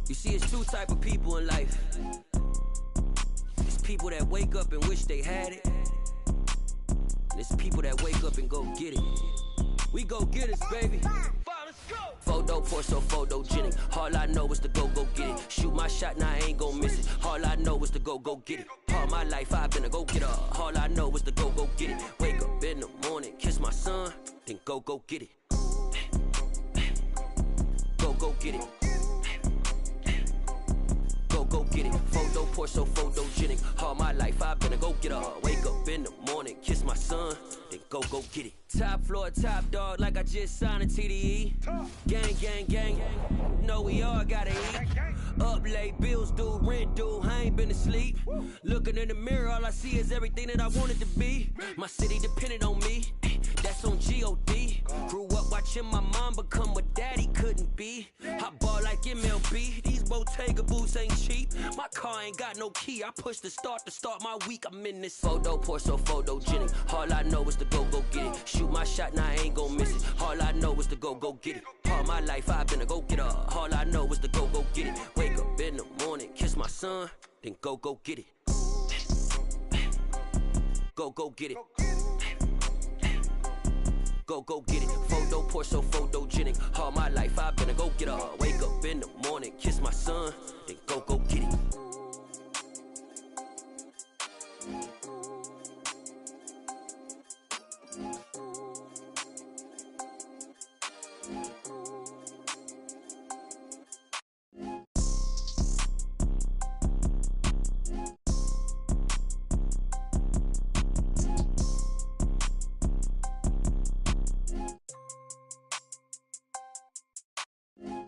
You see, it's two type of people in life. It's people that wake up and wish they had it. And it's people that wake up and go get it. We go get it, baby. Photo pour so photogenic. All I know is to go get it. Shoot my shot, now I ain't gon' miss it. All I know is to go get it. All my life I've been a go-getter. All I know is to go get it. Wake up in the morning, kiss my son, then go get it. Go get it. Go get it. Photo pour so photogenic. All my life I've been a go-getter. Wake up in the morning, kiss my son, then go get it. Top floor, top dog, like I just signed a TDE. Gang. Know we all gotta eat. Up late, bills due, rent due, I ain't been asleep. Looking in the mirror, all I see is everything that I wanted to be. My city depended on me, that's on G.O.D. Grew up watching my mom become what daddy couldn't be. I ball like MLB, these Bottega boots ain't cheap. My car ain't got no key, I push the start to start my week. I'm in this photo pour so photogenic. All I know is to go get it. Shoot my shot, now I ain't gon' miss it. All I know is to go get it. All my life I've been a go-getter. All I know is to go get it. Wake up in the morning, kiss my son, then go get it. Go get it. Go get it. Photo pour so photogenic. All my life I've been a go-getter. Wake up in the morning, kiss my son, then go get it.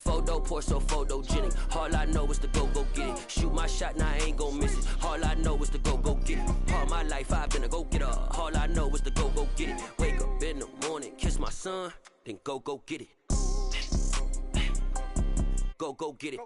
Photo pour so photogenic. All I know is to go get it. Shoot my shot, now I ain't gon' miss it. All I know is to go get it. All my life I've been a go-getter. All I know is to go get it. Wake up in the morning, kiss my son, then go get it. Go get it.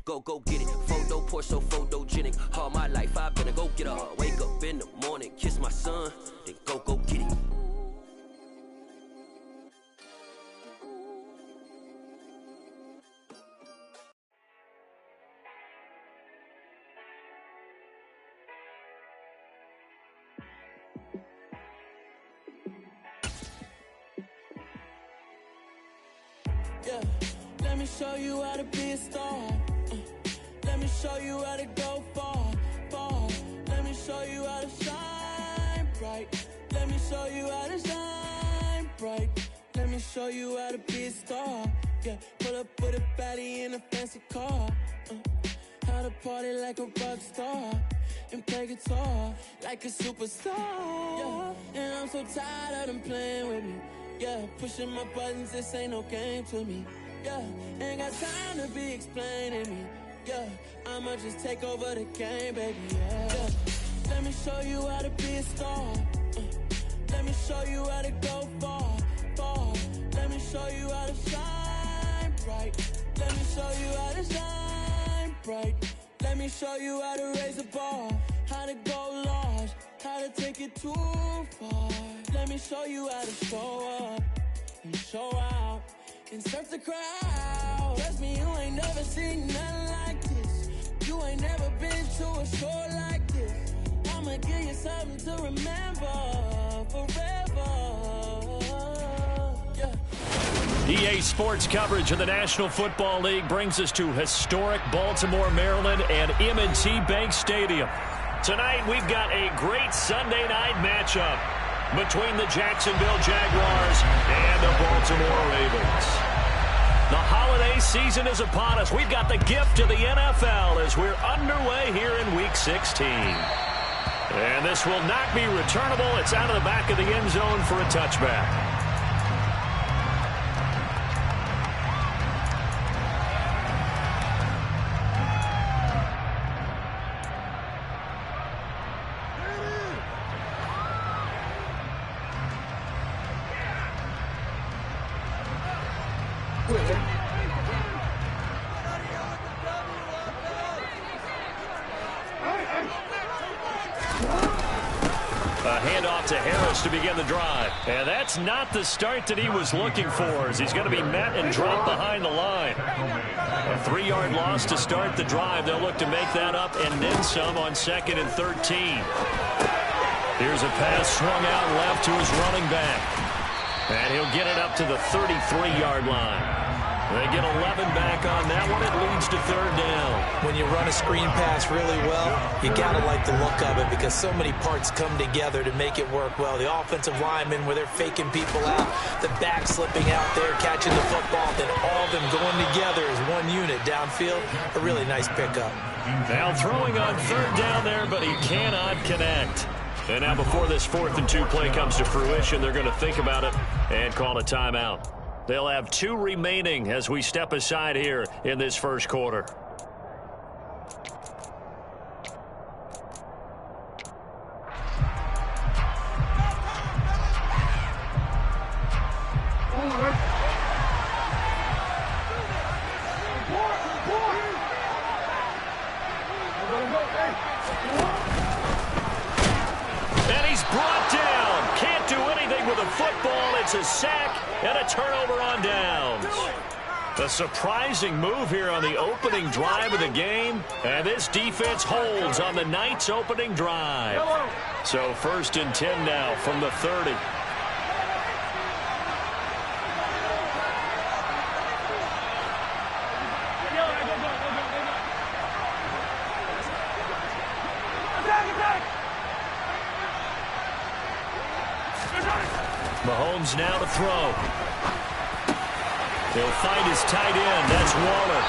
Go get it. Photo pour so photogenic. All my life I've been a go-getter. Wake up in the morning, kiss my son, then go get it. Yeah, let me show you how to be a star. Let me show you how to go far. Let me show you how to shine bright. Let me show you how to shine bright. Let me show you how to be a star. Yeah, pull up with a baddie in a fancy car. How to party like a rock star and play guitar like a superstar. Yeah, and I'm so tired of them playing with me. Yeah, pushing my buttons, this ain't no game to me. Yeah, ain't got time to be explaining me. Yeah, I'ma just take over the game, baby. Yeah, let me show you how to be a star. Let me show you how to go far. Let me show you how to shine bright. Let me show you how to shine bright. Let me show you how to raise a bar, how to go large, how to take it too far. Let me show you how to show up and show out and surf the crowd. Trust me, you ain't never seen nothing like this. You ain't never been to a show like this. I'ma give you something to remember forever. Yeah. EA Sports coverage of the National Football League brings us to historic Baltimore, Maryland and M&T Bank Stadium. Tonight we've got a great Sunday night matchup between the Jacksonville Jaguars and the Baltimore Ravens. The holiday season is upon us. We've got the gift of the NFL as we're underway here in Week 16. And this will not be returnable. It's out of the back of the end zone for a touchback. off to Harris to begin the drive. And that's not the start that he was looking for, as he's going to be met and dropped behind the line. A 3-yard loss to start the drive. They'll look to make that up and then some on 2nd and 13. Here's a pass swung out left to his running back. And he'll get it up to the 33-yard line. They get 11 back on that one. It leads to 3rd down. When you run a screen pass really well, you got to like the look of it because so many parts come together to make it work well. The offensive linemen where they're faking people out, the back slipping out there, catching the football, then all of them going together as one unit downfield. A really nice pickup. Now throwing on 3rd down there, but he cannot connect. And now before this 4th and 2 play comes to fruition, they're going to think about it and call a timeout. They'll have 2 remaining as we step aside here in this first quarter. And he's brought down. Can't do anything with a football. It's a sack and a turnover on downs. A surprising move here on the opening drive of the game. And this defense holds on the Knights' opening drive. So 1st and 10 now from the 30. Mahomes now to throw. He'll find his tight end. That's Waller.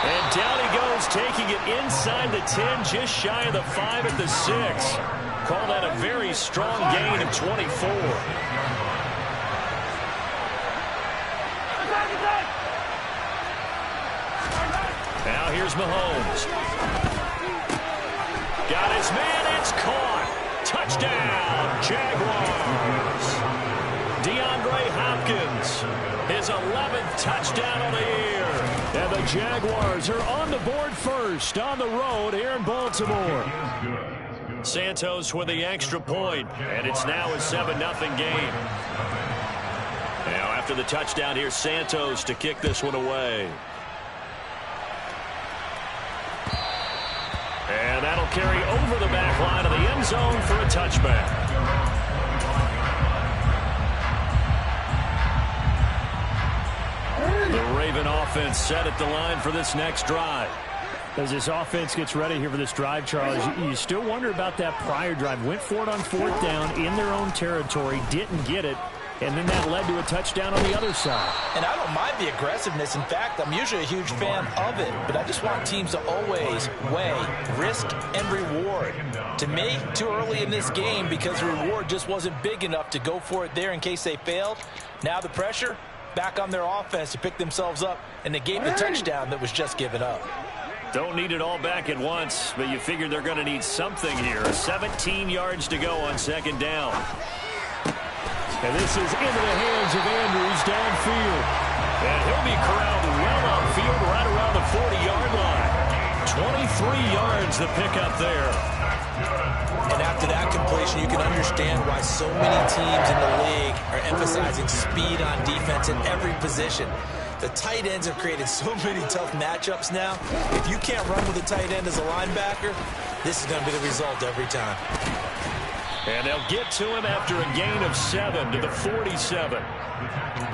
And down he goes, taking it inside the 10, just shy of the 5 at the 6. Call that a very strong gain of 24. Now here's Mahomes. Got his man. It's caught. Touchdown, Jaguars. DeAndre Hopkins, his 11th touchdown of the year. And the Jaguars are on the board first on the road here in Baltimore. Santos with the extra point, and it's now a 7-0 game. Now after the touchdown, here's Santos to kick this one away. And that'll carry over the back line of the end zone for a touchback. The Raven offense set at the line for this next drive. As this offense gets ready here for this drive, Charles, you still wonder about that prior drive. Went for it on 4th down in their own territory, didn't get it, and then that led to a touchdown on the other side. And I don't mind the aggressiveness. In fact, I'm usually a huge fan of it, but I just want teams to always weigh risk and reward. To me, too early in this game because the reward just wasn't big enough to go for it there in case they failed. Now the pressure back on their offense to pick themselves up, and they gave the touchdown that was just given up. Don't need it all back at once, but you figure they're going to need something here. 17 yards to go on 2nd down. And this is into the hands of Andrews downfield. And he'll be corralled well upfield right around the 40-yard line. 23 yards the pickup there. And after that completion, you can understand why so many teams in the league are emphasizing speed on defense in every position. The tight ends have created so many tough matchups now. If you can't run with a tight end as a linebacker, this is going to be the result every time. And they'll get to him after a gain of 7 to the 47.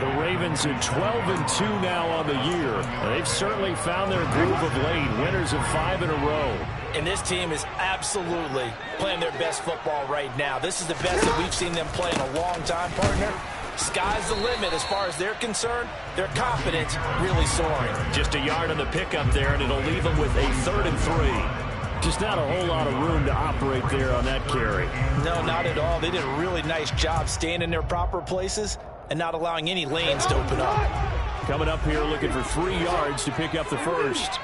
The Ravens are 12-2 now on the year. They've certainly found their groove of late, winners of 5 in a row. And this team is absolutely playing their best football right now. This is the best that we've seen them play in a long time, partner. Sky's the limit as far as they're concerned. Their confidence really soaring. Just a yard on the pickup there, and it'll leave them with a 3rd and 3. Just not a whole lot of room to operate there on that carry. No, not at all. They did a really nice job staying in their proper places and not allowing any lanes to open up. Coming up here looking for 3 yards to pick up the first.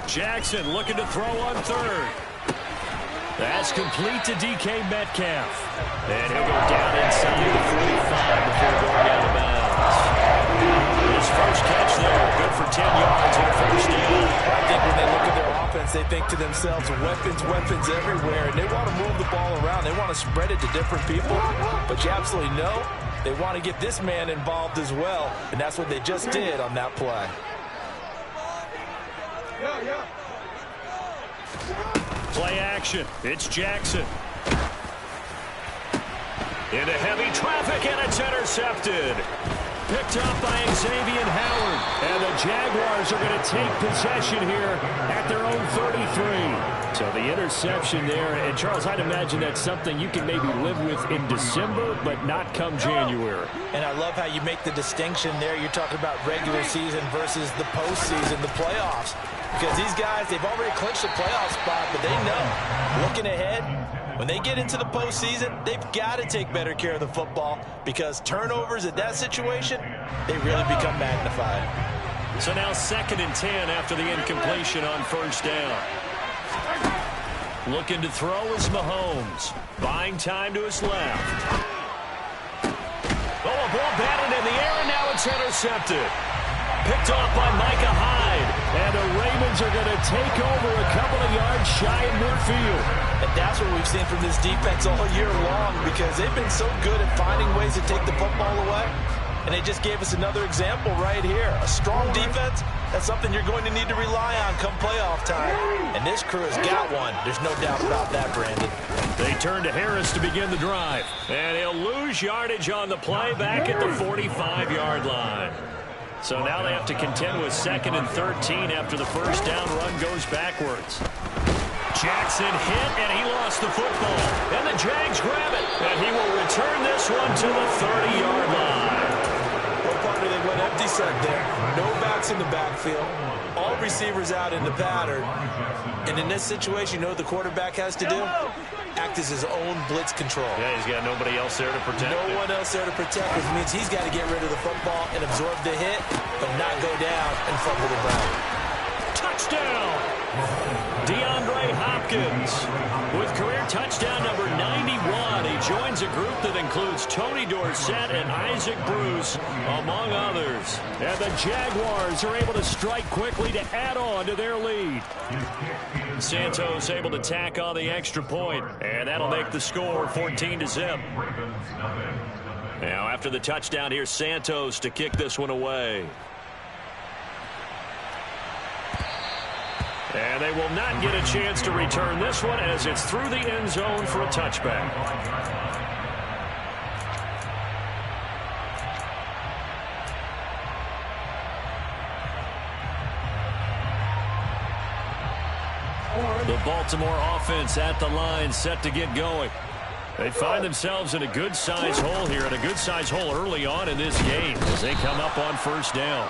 Jackson looking to throw on 3rd. That's complete to DK Metcalf. And he'll go down inside the 45 before going out of bounds. his first catch there. Good for 10 yards and a first down. I think when they look at their offense, they think to themselves, weapons everywhere, and they want to move the ball around. They want to spread it to different people, but you absolutely know they want to get this man involved as well, and that's what they just did on that play. Play action. It's Jackson. Into heavy traffic, and it's intercepted. Picked up by Xavier Howard. And the Jaguars are going to take possession here at their own 33. So the interception there. And, Charles, I'd imagine that's something you can maybe live with in December, but not come January. And I love how you make the distinction there. You're talking about regular season versus the postseason, the playoffs. Because these guys, they've already clinched the playoff spot, but they know, looking ahead, when they get into the postseason, they've got to take better care of the football because turnovers at that situation, they really become magnified. So now 2nd and 10 after the incompletion on first down. Looking to throw is Mahomes. Buying time to his left. Oh, a ball batted in the air, and now it's intercepted. Picked off by Micah Hyde. And the Ravens are going to take over a couple of yards shy of midfield. And that's what we've seen from this defense all year long because they've been so good at finding ways to take the football away. And they just gave us another example right here. A strong defense, that's something you're going to need to rely on come playoff time. And this crew has got one. There's no doubt about that, Brandon. They turn to Harris to begin the drive. And he'll lose yardage on the play back at the 45-yard line. So now they have to contend with 2nd and 13 after the first down run goes backwards. Jackson hit, and he lost the football. And the Jags grab it. And he will return this one to the 30-yard line. Well, partner, they went empty set there. No backs in the backfield. All receivers out in the pattern. And in this situation, you know what the quarterback has to do? Act as his own blitz control. Yeah, he's got nobody else there to protect him. No one else there to protect, which means he's got to get rid of the football and absorb the hit, but not go down and fumble the ball. Touchdown! DeAndre Hopkins with career touchdown number 91. He joins a group that includes Tony Dorsett and Isaac Bruce, among others. And the Jaguars are able to strike quickly to add on to their lead. Santos able to tack on the extra point, and that'll make the score 14-0. Now, after the touchdown, here's Santos to kick this one away. And they will not get a chance to return this one as it's through the end zone for a touchback. The Baltimore offense at the line, set to get going. They find themselves in a good-sized hole here, and a good-sized hole early on in this game as they come up on first down.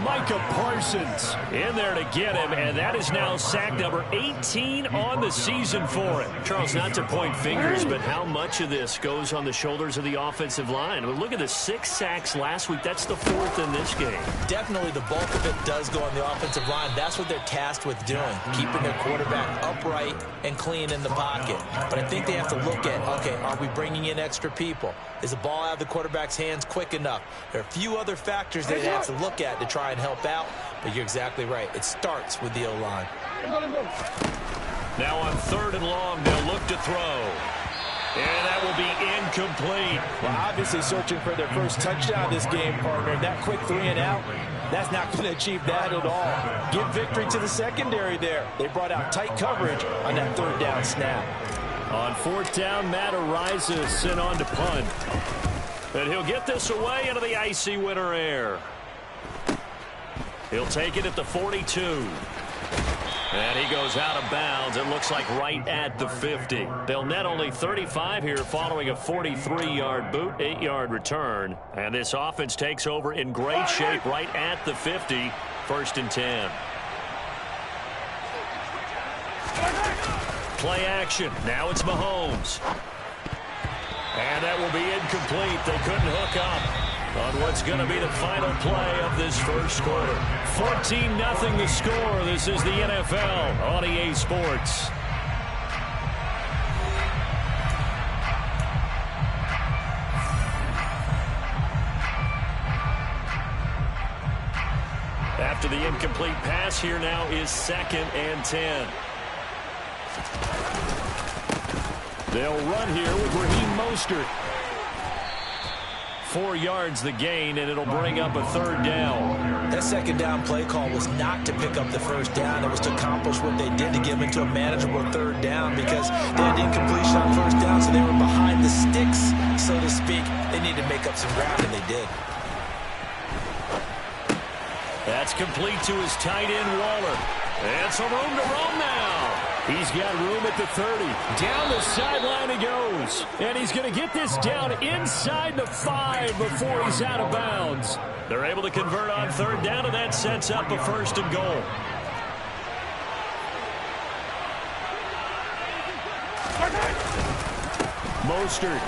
Micah Parsons in there to get him, and that is now sack number 18 on the season for him. Charles, not to point fingers, but how much of this goes on the shoulders of the offensive line? I mean, look at the 6 sacks last week. That's the 4th in this game. Definitely the bulk of it does go on the offensive line. That's what they're tasked with doing, keeping their quarterback upright and clean in the pocket. But I think they have to look at, okay, are we bringing in extra people? Is the ball out of the quarterback's hands quick enough? There are a few other factors they have to look at to try and help out, but you're exactly right. It starts with the O-line. Now on 3rd and long, they'll look to throw. And that will be incomplete. Well, obviously searching for their first touchdown this game, partner. That quick 3 and out, that's not going to achieve that at all. Give victory to the secondary there. They brought out tight coverage on that 3rd down snap. On 4th down, Matt Araiza is sent on to punt. And he'll get this away into the icy winter air. He'll take it at the 42. And he goes out of bounds. It looks like right at the 50. They'll net only 35 here following a 43-yard boot, 8-yard return. And this offense takes over in great shape right at the 50, 1st and 10. Play action. Now it's Mahomes. And that will be incomplete. They couldn't hook up on what's going to be the final play of this first quarter. 14-0 the score. This is the NFL on EA Sports. after the incomplete pass. Here now is 2nd and 10. They'll run here with Raheem Mostert. 4 yards the gain, and it'll bring up a 3rd down. That 2nd down play call was not to pick up the 1st down. It was to accomplish what they did to get into a manageable 3rd down because they had incompletion on 1st down, so they were behind the sticks, so to speak. They needed to make up some ground, and they did. That's complete to his tight end, Waller. And some room to roam now. He's got room at the 30. Down the sideline he goes. And he's going to get this down inside the 5 before he's out of bounds. They're able to convert on 3rd down, and that sets up a 1st and goal. Mostert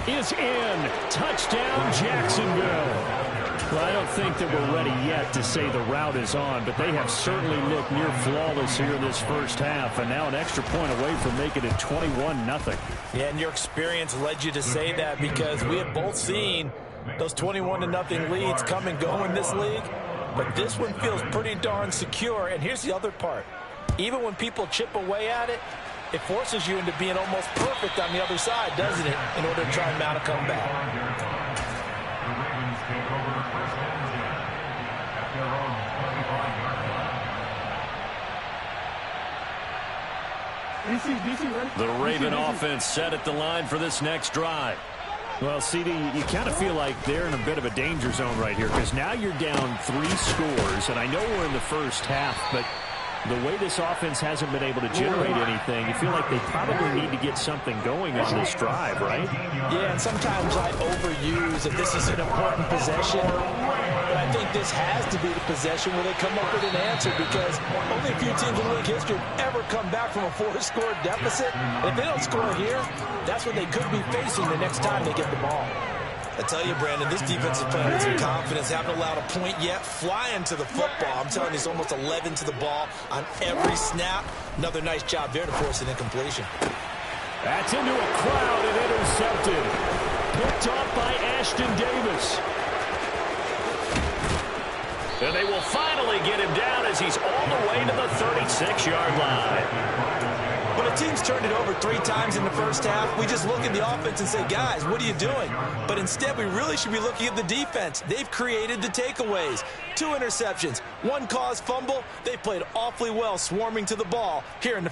is in. Touchdown, Jacksonville. Well, I don't think that we're ready yet to say the route is on, but they have certainly looked near flawless here in this 1st half, and now an extra point away from making it 21-0. Yeah, and your experience led you to say that because we have both seen those 21-0 leads come and go in this league, but this one feels pretty darn secure. And here's the other part. Even when people chip away at it, it forces you into being almost perfect on the other side, doesn't it, in order to try and mount a comeback. The Raven offense set at the line for this next drive. Well, CD, you kind of feel like they're in a bit of a danger zone right here because now you're down 3 scores, and I know we're in the 1st half, but the way this offense hasn't been able to generate anything, you feel like they probably need to get something going on this drive, right? Yeah, and sometimes I overuse that this is an important possession, but I think this has to be the possession where they come up with an answer because only a few teams in league history have ever come back from a 4-score deficit. If they don't score here, that's what they could be facing the next time they get the ball. I tell you, Brandon, this defense is playing with some confidence. Haven't allowed a point yet. Flying to the football. I'm telling you, it's almost 11 to the ball on every snap. Another nice job there to force an incompletion. That's into a crowd and intercepted. Picked off by Ashton Davis. And they will finally get him down as he's all the way to the 36-yard line. When a team's turned it over 3 times in the 1st half, we just look at the offense and say, guys, what are you doing? But instead, we really should be looking at the defense. They've created the takeaways. 2 interceptions, 1 caused fumble. They played awfully well swarming to the ball here in the